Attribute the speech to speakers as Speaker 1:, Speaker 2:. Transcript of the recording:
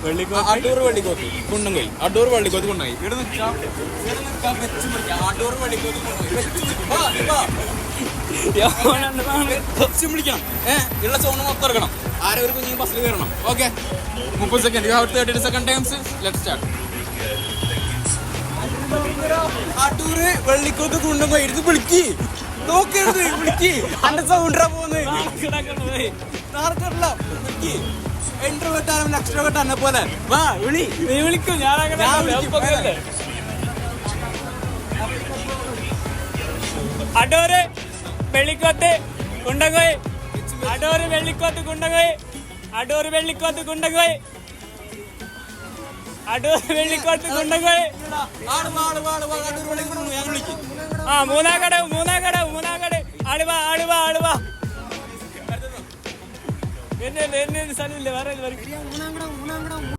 Speaker 1: അടൂർ വെള്ളിക്കോത്ത് കുണ്ടംകൈ അടൂർ വെള്ളിക്കോത്ത് കൊണ്ടുപോയി ഇവിടെ നിൽക്കാം വെച്ച് പിടിക്കാം അടൂർ വെള്ളിക്കോത്ത് വെച്ച് പിടിക്കണം ഉള്ള സോണ് മൊത്തം ഇറക്കണം ആരെ ഒരു കുഞ്ഞു ബസ്സിൽ കയറണം okay 30 second you have 30 second times let's start Adoor Vellikoth Kundamkai എടുത്ത് വിളിക്ക് നോക്കരുത് വിളിക്ക് അന്റെ സൗണ്ടാ പോകുന്നത് എക്സ്ട്രാ കെട്ടാനെ പോലെ വാ വിളി നീ വിളിക്കും
Speaker 2: അടൂര് വെള്ളിക്കോത്ത് കുണ്ടംകോയ് അടൂര് വെള്ളിക്കോത്ത് കുണ്ടംകോയ് അടൂര് വെള്ളിക്കോത്ത് കുണ്ടംകോയ് അടൂര് വെള്ളിക്കോത്ത് കുണ്ടംകോയ് മൂന്നാകടവ് ആളുവാ എന്നെ സ്ഥലമില്ല വേറെ